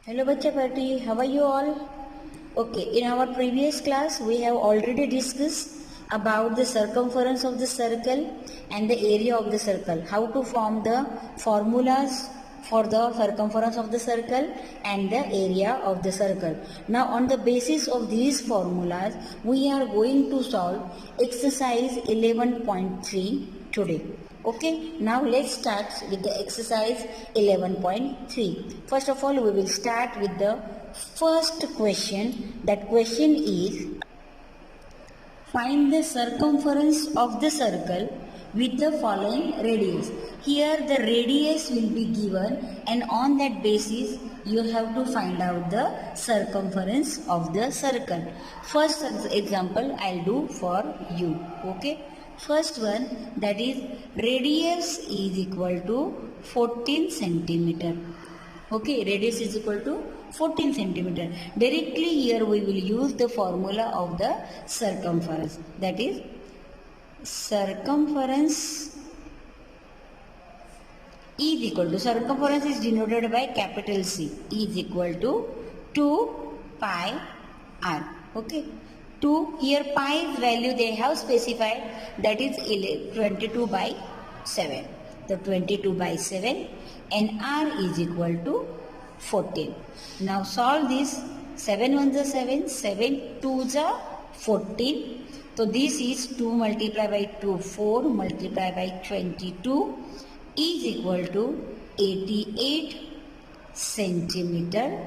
Hello Bachcha Party, how are you all? Okay, in our previous class we have already discussed about the circumference of the circle and the area of the circle, how to form the formulas for the circumference of the circle and the area of the circle. Now on the basis of these formulas we are going to solve exercise 11.3 today. Okay, now let's start with the exercise 11.3. First of all, we will start with the first question. That question is, find the circumference of the circle with the following radius. Here the radius will be given, and on that basis you have to find out the circumference of the circle. First example I'll do for you. Okay. First one, that is radius is equal to 14 centimeter. Okay, radius is equal to 14 centimeter. Directly here we will use the formula of the circumference. That is circumference is denoted by capital C, is equal to 2 pi r. Okay. 2, here pi's value they have specified, that is 22 by 7. The 22 by 7 and r is equal to 14. Now solve this. 7 1s are 7, 7 2s are 14. So this is 2 multiplied by 2, 4 multiplied by 22 is equal to 88 centimeter.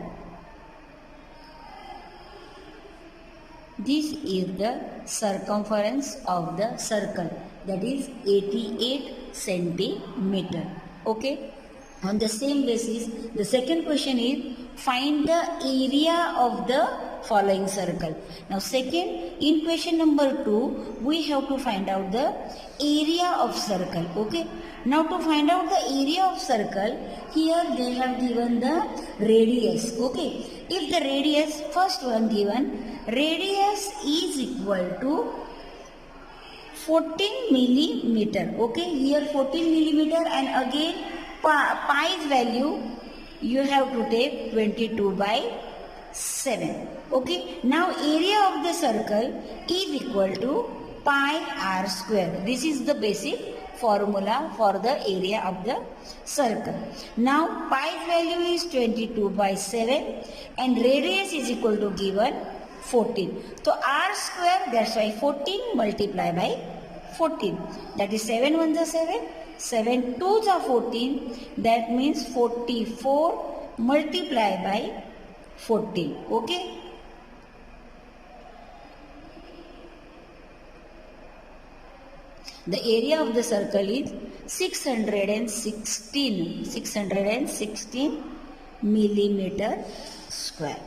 This is the circumference of the circle, that is 88 centimeter. Okay. On the same basis, the second question is, find the area of the following circle. Now second, in question number 2, we have to find out the area of circle. Okay. Now to find out the area of circle, here they have given the radius. Okay. If the radius, first one given, radius is equal to 14 millimeter. Okay. Here 14 millimeter, and again pi's value you have to take 22 by 7. Okay. Now area of the circle is equal to pi r square. This is the basic formula for the area of the circle. Now pi's value is 22 by 7 and radius is equal to given 14. So r square, that's why 14 multiplied by 14. That is 7 1s are 7. 7 2s are 14, that means 44 multiplied by 14. Okay. The area of the circle is 616 millimeter square.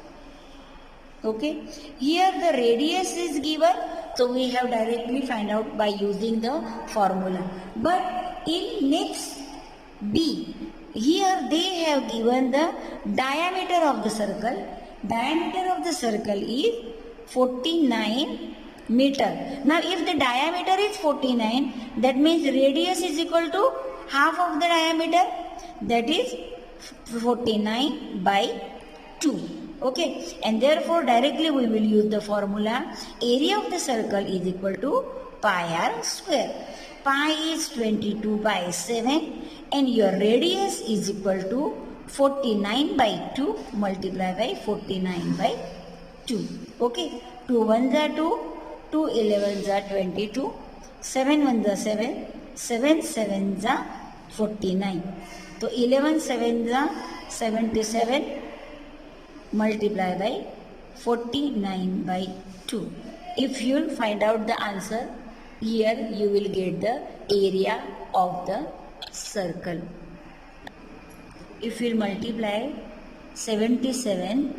Okay. Here the radius is given, so we have directly find out by using the formula. But in next B, here they have given the diameter of the circle. Diameter of the circle is 49 meter. Now if the diameter is 49, that means radius is equal to half of the diameter, that is 49 by 2. Okay, and therefore directly we will use the formula area of the circle is equal to pi r square. Pi is 22 by 7 and your radius is equal to 49 by 2 multiplied by 49 by 2. Okay, 2 1s are 2, 2 11s are 22, 7 1s are 7, 7 7s are 49. So 11 7s are 77 multiplied by 49 by 2. If you will find out the answer, here you will get the area of the circle. If you will multiply 77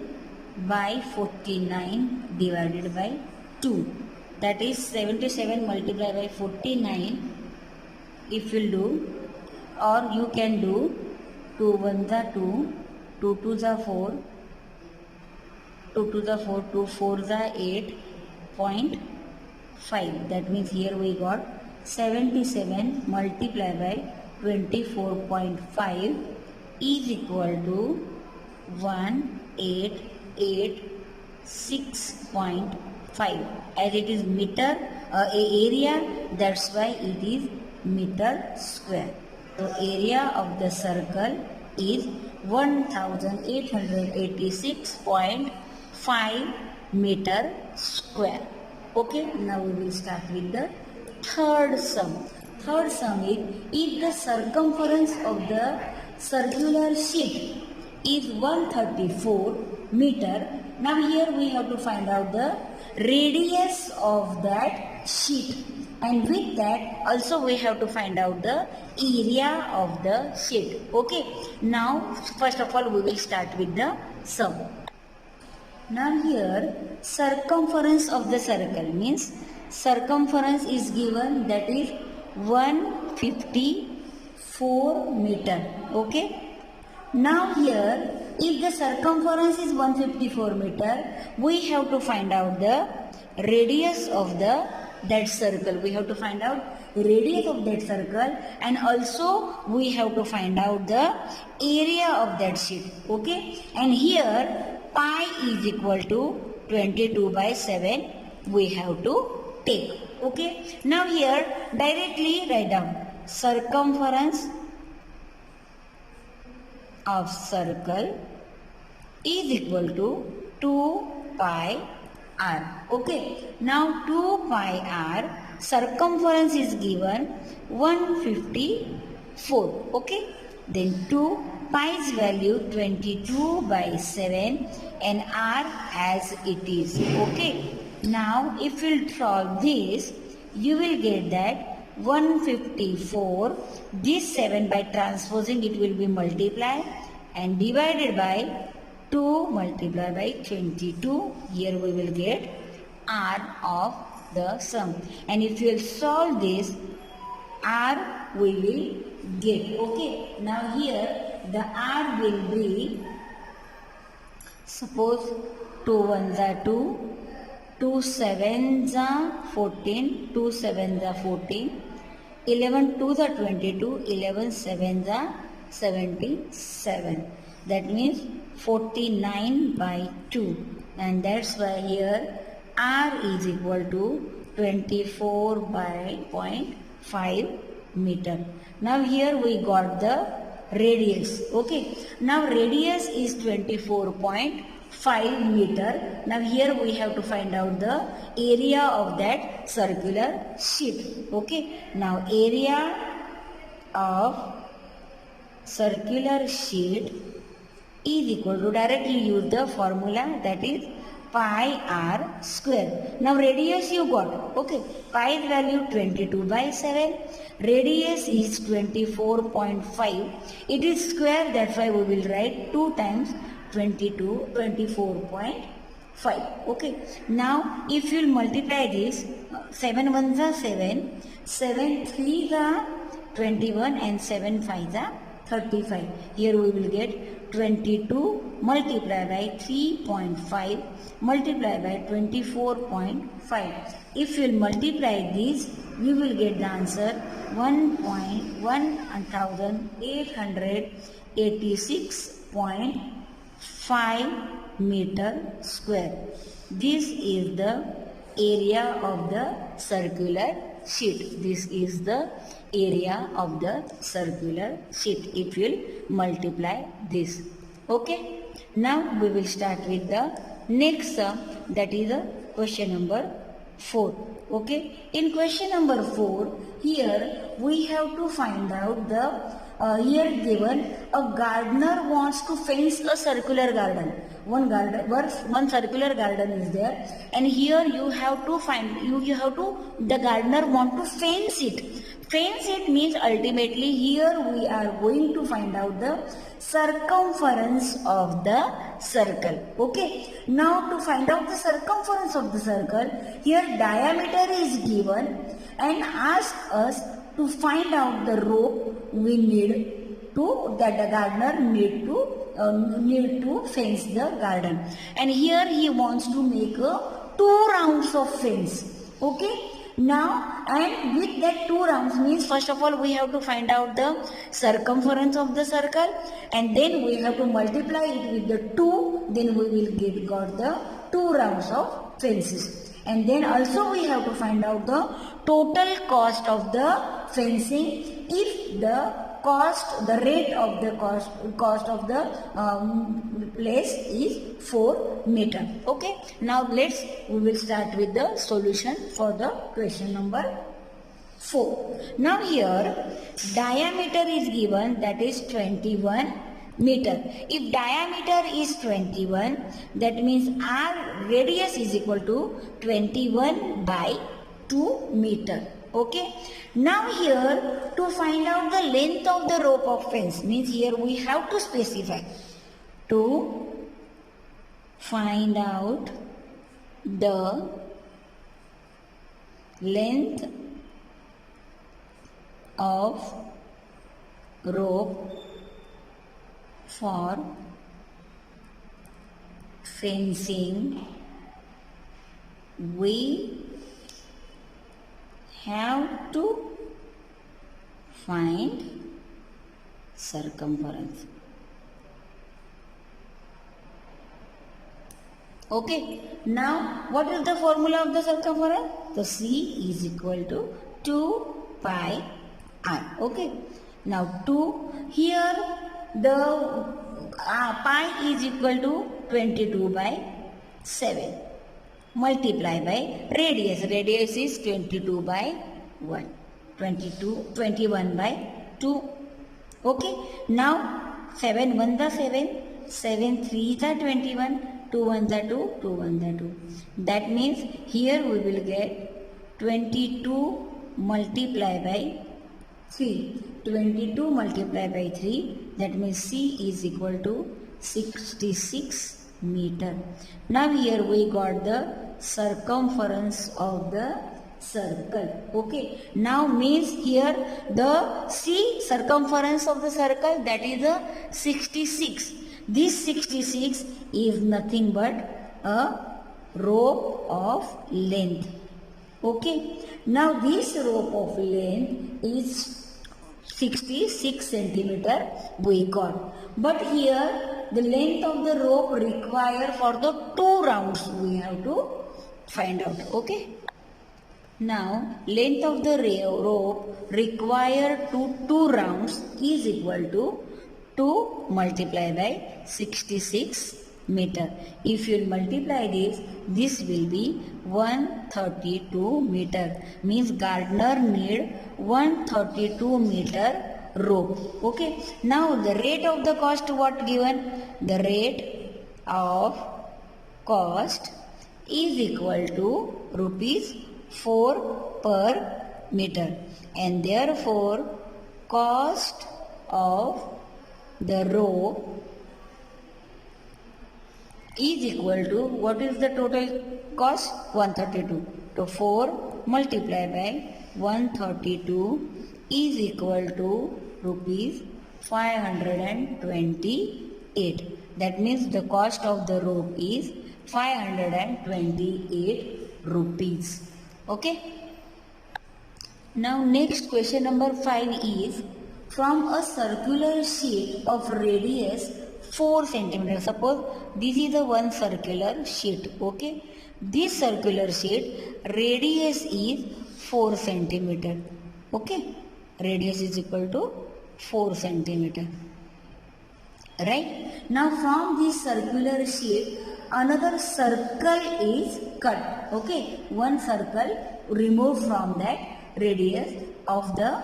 by 49 divided by 2, that is 77 multiplied by 49, if you will do, or you can do 2 1s are 2, 2 2s are 4, 2 2s are 4, 2 4s are 8.5. That means here we got 77 multiplied by 24.5 is equal to 1,886.5. As it is meter area, that's why it is meter square. The area of the circle is 1,886.5 meter square. Okay, now we will start with the third sum. Third sum is, if the circumference of the circular sheet is 134 meter, now here we have to find out the radius of that sheet, and with that also we have to find out the area of the sheet. Okay, now first of all we will start with the sum. Now here circumference of the circle means circumference is given, that is 154 meter. Okay. Now here if the circumference is 154 meter, we have to find out the radius of that circle. We have to find out radius of that circle, and also we have to find out the area of that sheet. Okay. And here pi is equal to 22/7 we have to take. Okay. Now here directly write down circumference of circle is equal to 2 pi r. Okay. Now 2 pi r, circumference is given 154. Okay. Then 2 pi's value 22/7 and r as it is. Okay. Now if we'll solve this, you will get that 154, this 7 by transposing it will be multiplied and divided by 2 multiplied by 22. Here we will get r of the sum, and if you will solve this, r we will get. Okay. Now here the r will be, suppose 2 1s are 2, 2 7s are 14, 2 7s are 14, 11 2s are 22, 11 7s are 77. That means 49/2, and that's why here r is equal to 24/0.5 meter. Now here we got the radius. Okay. Now radius is 24.5 meter. Now here we have to find out the area of that circular sheet. Okay. Now area of circular sheet is equal to, directly use the formula, that is pi r square. Now radius you got. Okay. Pi value 22/7. Radius is 24.5. It is square, that's why we will write 2 times 24.5. Okay. Now if you will multiply this, 7 1s are 7, 7 3s are 21, and 7 5s are 35. Here we will get 22 multiplied by 3.5 multiplied by 24.5. If you will multiply this, you will get the answer 1,1886.5 meter square. This is the area of the circular sheet. This is the area of the circular sheet if you will multiply this. Okay. Now we will start with the next sum, that is the question number 4. Okay. In question number 4, here we have to find out the here given a gardener wants to fence a circular garden. One circular garden is there, and here you have to the gardener want to fence it. Fence it means ultimately here we are going to find out the circumference of the circle. Okay. Now to find out the circumference of the circle, here diameter is given and ask us to find out the rope we need to, that the gardener need to fence the garden. And here he wants to make 2 rounds of fence. Okay. Now, and with that 2 rounds means first of all we have to find out the circumference of the circle, and then we have to multiply it with the 2, then we will got the 2 rounds of fences. And then also we have to find out the total cost of the fencing if the rate of the cost of the place is 4 meter. Okay, now we will start with the solution for the question number 4. Now here diameter is given, that is 21 meter. If diameter is 21, that means our radius is equal to 21 by 2 meter. Okay, now here to find out the length of the rope of fence, means here we have to specify to find out the length of rope for fencing. We have to find circumference. Okay, now what is the formula of the circumference? The C is equal to 2 pi r. Okay, now 2, here the pi is equal to 22 by 7. Multiply by radius. Radius is 22 by 1. 21 by 2. Okay. Now 7 1 the 7. 7 3 the 21. 2 1 the 2. 2 1 the 2. That means here we will get 22 multiply by 3. 22 multiply by 3. That means C is equal to 66 meter. Now here we got the circumference of the circle. Okay, now means here the C circumference of the circle, that is a 66. This 66 is nothing but a rope of length. Okay, now this rope of length is 66 centimeter we got. But here the length of the rope required for the 2 rounds we have to find out. Okay. Now length of the rope required to 2 rounds is equal to 2 multiplied by 66 meter. If you multiply this will be 132 meter. Means gardener need 132 meter rope. Okay. Now the rate of the cost what given? The rate of cost is equal to rupees 4 per meter, and therefore cost of the rope is equal to, what is the total cost? 132. So 4 multiplied by 132 is equal to rupees 528. That means the cost of the rope is 528 rupees. Okay. Now next question number 5 is, from a circular sheet of radius 4 centimeter. Suppose this is the one circular sheet. Okay. This circular sheet radius is 4 centimeter. Okay. Radius is equal to 4 centimeter. Right. Now from this circular sheet another circle is cut. Okay. One circle removed from that radius of the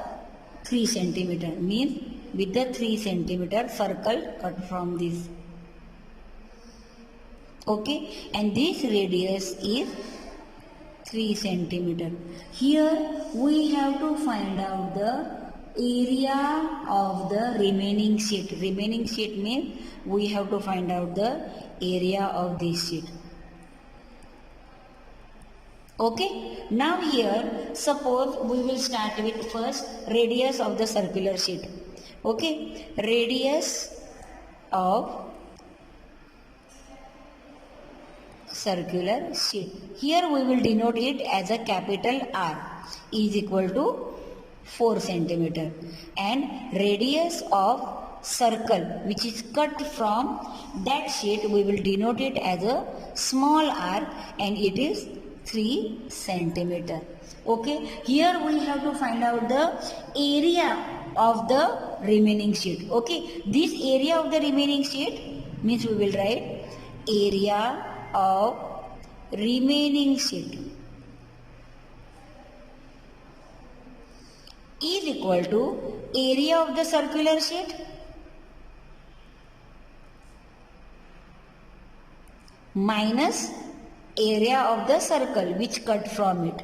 3 centimeter. Means with the 3 centimeter circle cut from this. Okay. And this radius is 3 centimeter. Here we have to find out the area of the remaining sheet. Remaining sheet means we have to find out the area of this sheet. Okay. Now here suppose we will start with first radius of the circular sheet. Okay. Radius of circular sheet. Here we will denote it as a capital R is equal to 4 centimeter, and radius of circle which is cut from that sheet we will denote it as a small r, and it is 3 centimeter. Okay, here we have to find out the area of the remaining sheet. Okay, this area of the remaining sheet means we will write area of remaining sheet is equal to area of the circular sheet minus area of the circle which cut from it.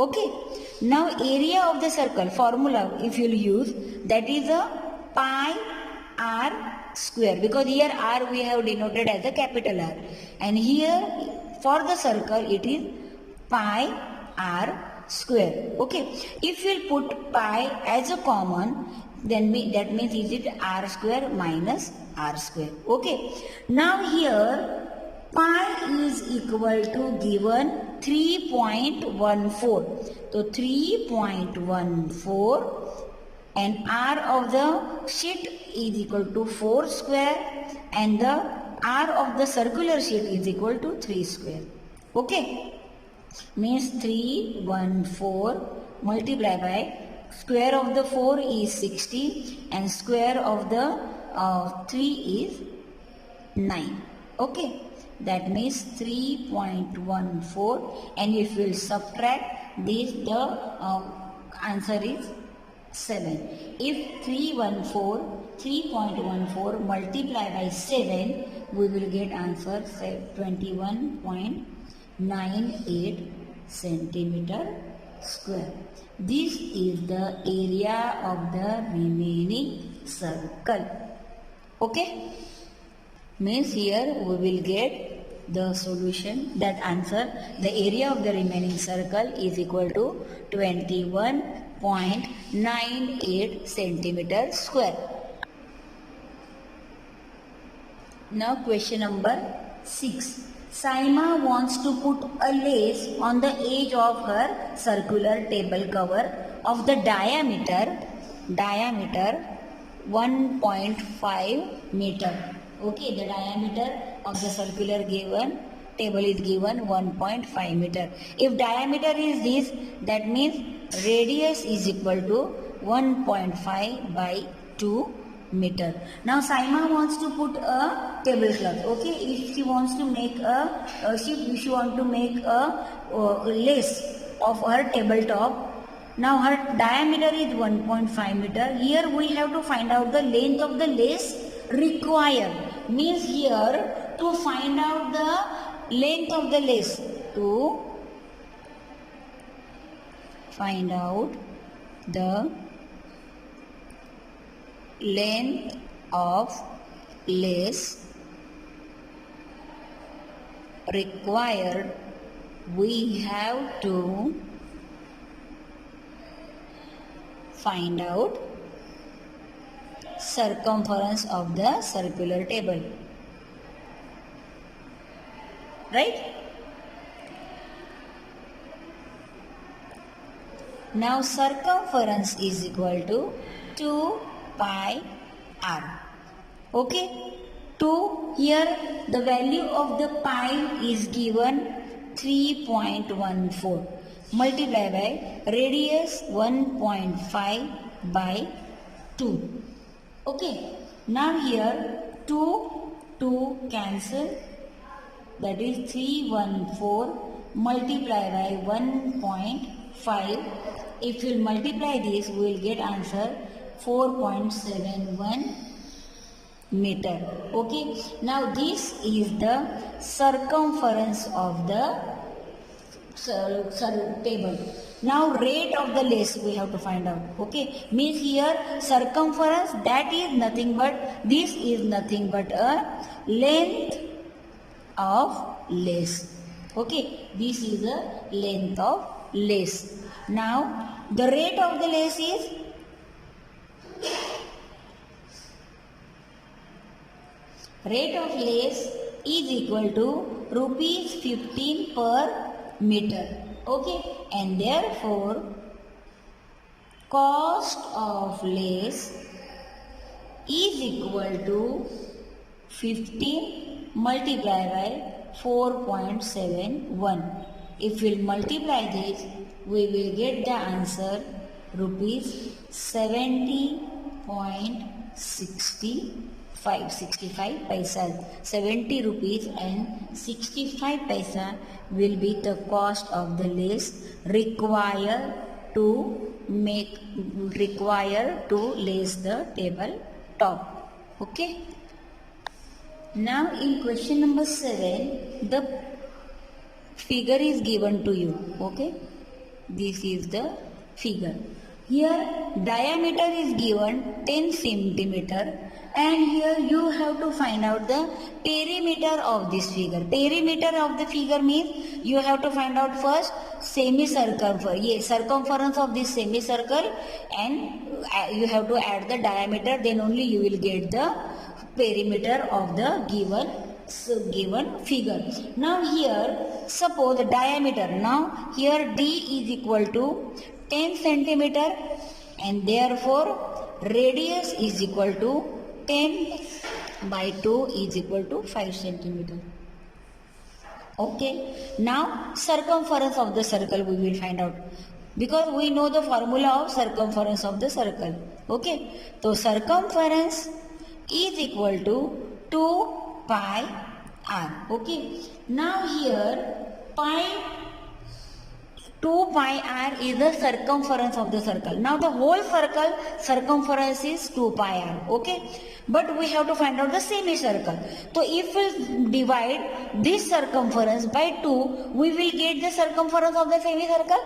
Okay, now area of the circle formula if you will use, that is a pi r square, because here r we have denoted as a capital R, and here for the circle it is pi r square. Okay, if you will put pi as a common, then that means is it r square minus r square. Okay, now here pi is equal to given 3.14. So 3.14 and r of the sheet is equal to 4 square and the r of the circular sheet is equal to 3 square. Okay, means 314 multiplied by square of the 4 is 60 and square of the 3 is 9. Okay, that means 3.14, and if we will subtract this, the answer is 7. If 3.14 multiplied by 7, we will get answer 21.98 centimeter square. This is the area of the remaining circle. Okay, means here we will get the solution, that answer, the area of the remaining circle is equal to 21.98 centimeter square. Now question number 6. Saima wants to put a lace on the edge of her circular table cover of the diameter 1.5 meter. Okay, the diameter of the circular given table is given 1.5 meter. If diameter is this, that means radius is equal to 1.5 by 2 meter. Now Saima wants to put a tablecloth. Okay, if she wants to make she want to make a lace of her tabletop. Now her diameter is 1.5 meter. Here we have to find out the length of the lace required. Means here to find out the length of the lace, to find out the length of lace required, we have to find out circumference of the circular table, right? Now circumference is equal to 2 pi r. Okay, 2, here the value of the pi is given 3.14 multiplied by radius 1.5 by 2. Okay, now here 2 cancel, that is 314 multiplied by 1.5. If you multiply this, we will get answer 4.71 meter. Okay, now this is the circumference of the table. Now rate of the lace we have to find out. Okay, means here circumference, that is nothing but, this is nothing but a length of lace. Okay, this is the length of lace. Now the rate of the lace is equal to rupees 15 per meter. Okay, and therefore cost of lace is equal to 15 multiplied by 4.71. If we'll multiply this, we will get the answer rupees 65 paisa. 70 rupees and 65 paisa will be the cost of the lace required to lace the table top. Okay. Now in question number 7, the figure is given to you. Okay, this is the figure. Here diameter is given 10 centimeter, and here you have to find out the perimeter of this figure. Perimeter of the figure means you have to find out first circumference of this semicircle, and you have to add the diameter, then only you will get the perimeter of the given figure. Now here suppose the diameter, now here D is equal to 10 centimeter, and therefore radius is equal to 10 by 2 is equal to 5 centimeter. Okay, now circumference of the circle we will find out, because we know the formula of circumference of the circle. Okay, so circumference is equal to 2 pi r. Okay, now here 2 pi r is the circumference of the circle. Now the whole circle circumference is 2 pi r. Okay, but we have to find out the semicircle. So if we divide this circumference by 2, we will get the circumference of the semicircle.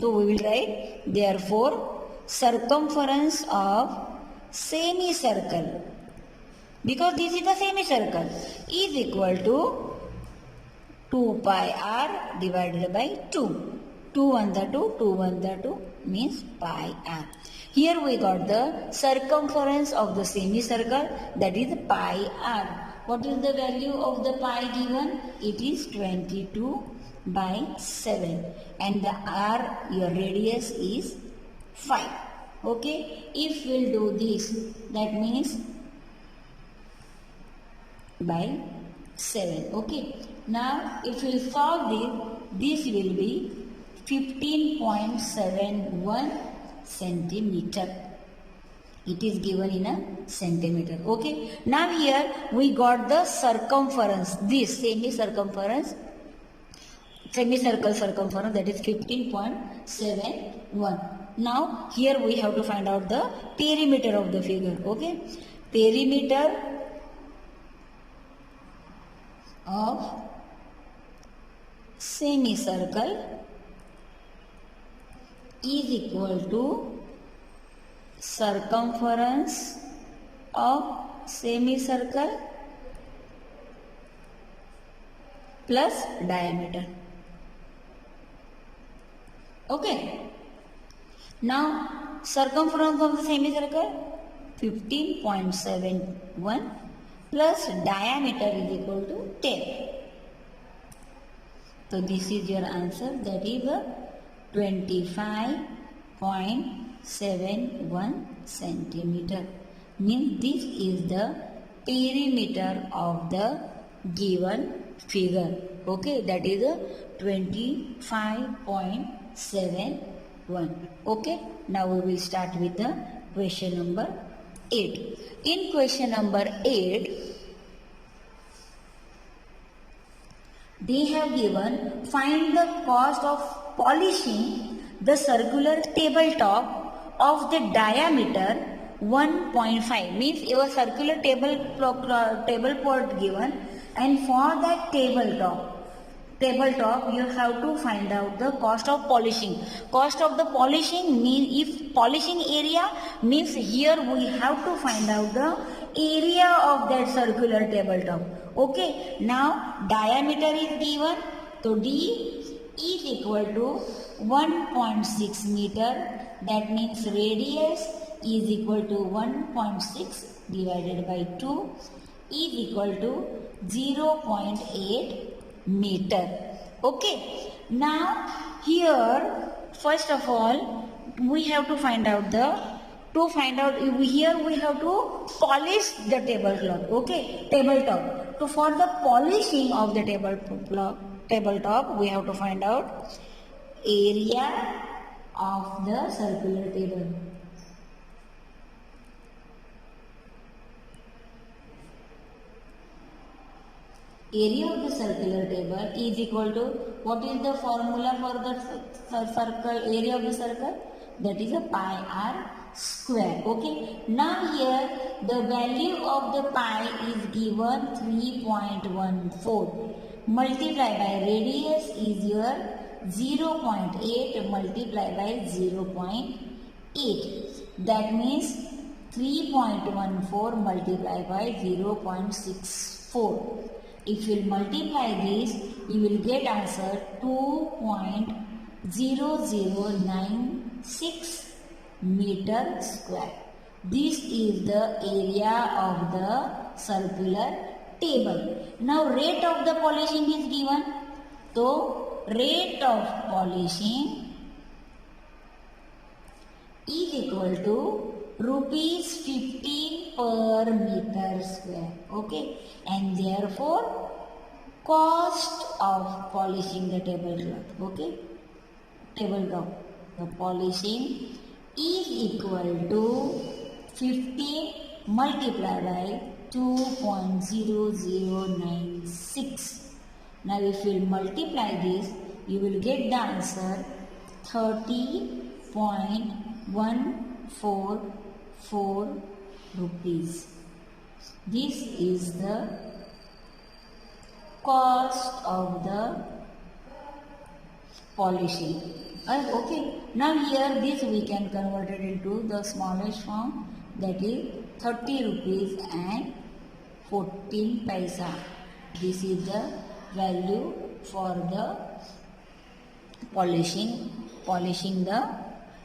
So we will write, therefore circumference of semicircle, because this is the semicircle, is equal to 2 pi r divided by 2. 2 1 the 2, 2 1 the 2 means pi r. Here we got the circumference of the semicircle, that is pi r. What is the value of the pi given? It is 22 by 7, and the r, your radius, is 5. Okay, if we'll do this, that means by 7. Okay, now if we solve this will be 15.71 centimeter. It is given in a centimeter. Okay, now here we got the circumference, this semicircle circumference, that is 15.71. Now here we have to find out the perimeter of the figure. Okay, perimeter of semicircle is equal to circumference of semicircle plus diameter. Okay, now circumference of the semicircle 15.71 plus diameter is equal to 10. So this is your answer, that is 25.71 centimeter. Means this is the perimeter of the given figure. Okay, that is 25.71. Okay, now we will start with the question number 8. In question number 8, they have given, find the cost of polishing the circular tabletop of the diameter 1.5. Means your circular tablepot given, and for that tabletop you have to find out the cost of polishing. Cost of the polishing means, if polishing area means, here we have to find out the area of that circular tabletop. Okay, now diameter is given, so D is equal to 1.6 meter, that means radius is equal to 1.6 divided by 2 is equal to 0.8 meter. Okay. Now here, first of all, we have to find out here we have to polish the tablecloth. Okay, tabletop. So for the polishing of the tabletop, we have to find out area of the circular table. Area of the circular table is equal to, what is the formula for the circle, area of the circle? That is a pi r square. Okay. Now here the value of the pi is given 3.14. Multiply by radius is your 0.8 multiplied by 0.8. That means 3.14 multiplied by 0.64. If you multiply this, you will get answer 2.0096 meter square. This is the area of the circular table. Now rate of the polishing is given. So rate of polishing is equal to rupees 15 per meter square. Okay, and therefore cost of polishing the tablecloth, okay, tabletop, the polishing is equal to 15 multiplied by 2.0096. Now if you multiply this, you will get the answer 30.144 rupees. This is the cost of the polishing. Okay, now here this we can convert it into the smallest form, that is 30 rupees and 14 paisa. This is the value for the polishing the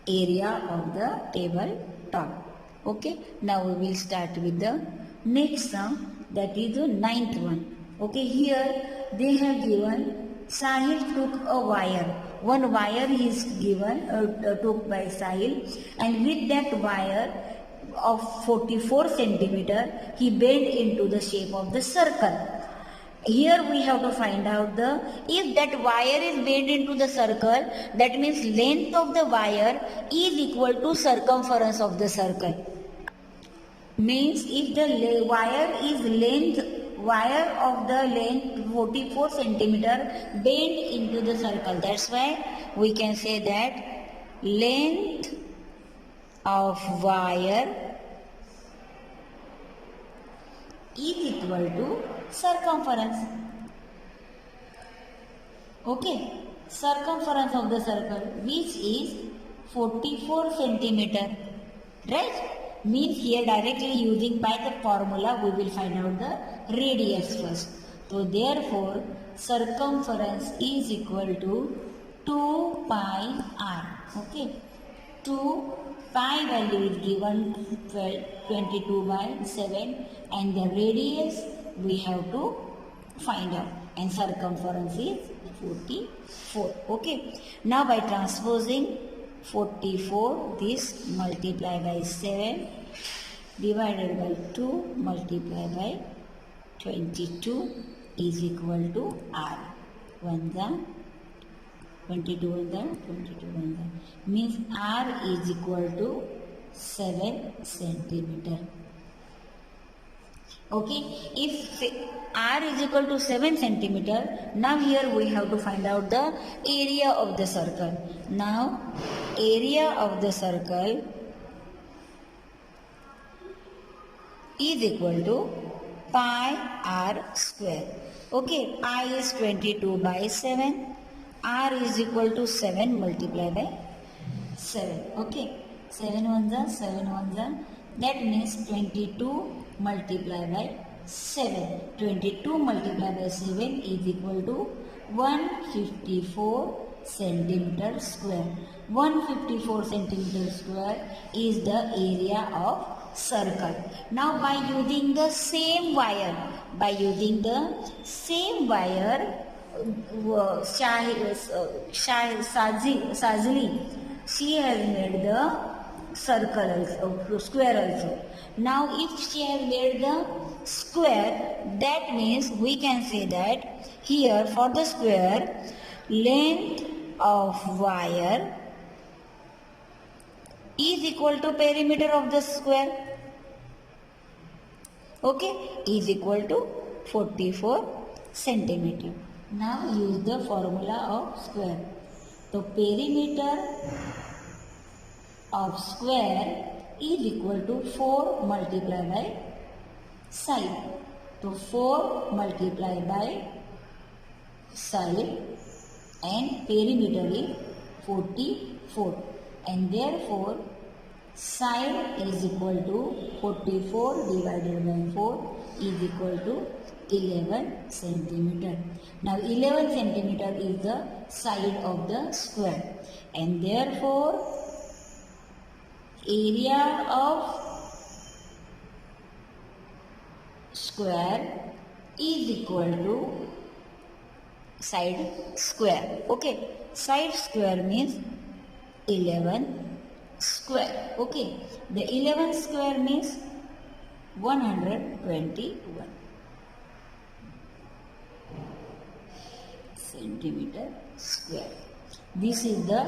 area of the table top. Okay, now we will start with the next sum, that is the ninth one. Okay, here they have given Sahil took a wire. One wire is given, took by Sahil, and with that wire of 44 centimeter, he bent into the shape of the circle. Here we have to find out if that wire is bent into the circle, that means length of the wire is equal to circumference of the circle. Means if the wire of the length 44 centimeter bent into the circle, that's why we can say that length of wire is equal to circumference. Okay, circumference of the circle, which is 44 centimeter, right? Means here directly using by the formula we will find out the radius first. So therefore circumference is equal to 2 pi r. Okay, 2 pi value is given 22 by 7 and the radius we have to find out, and circumference is 44. Okay, now by transposing 44, this multiply by 7 divided by 2 multiply by 22 is equal to r. 1 the 22 1 the 22 1 the, means r is equal to 7 centimeter. Okay, if r is equal to 7 centimeter, now here we have to find out the area of the circle. Now area of the circle is equal to pi r square. Okay, pi is 22 by 7, r is equal to 7 multiplied by 7. Okay, 7 1 the 7 1 the, that means 22 multiplied by 7. 22 multiplied by 7 is equal to 154 centimeter square. 154 centimeter square is the area of circle. Now by using the same wire, Sajli, she has made the circle also, square also. Now if she has made the square, that means we can say that here for the square, length of wire is equal to perimeter of the square. Okay, is equal to 44 centimeter. Now use the formula of square. So perimeter of square is equal to 4 multiplied by side. So 4 multiplied by side and perimeter is 44, and therefore side is equal to 44 divided by 4 is equal to 11 centimeter. Now 11 centimeter is the side of the square, and therefore area of square is equal to side square. Okay, side square means 11 square. Okay, the 11 square means 121 centimeter square. This is the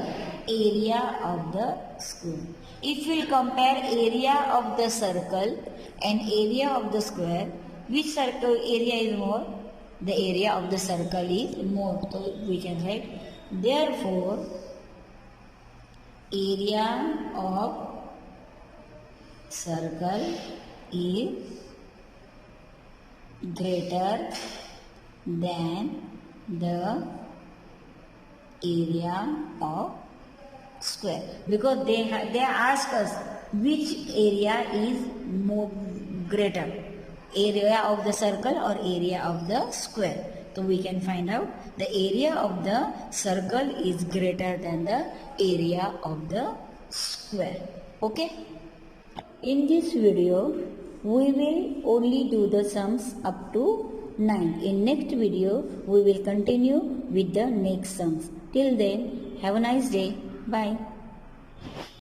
area of the square. If we compare area of the circle and area of the square, which circle area is more? The area of the circle is more. So we can write, therefore area of circle is greater than the area of square, because they ask us which area is more greater, area of the circle or area of the square. So we can find out the area of the circle is greater than the area of the square. Okay. In this video, we will only do the sums up to 9. In next video, we will continue with the next sums. Till then, have a nice day. Bye.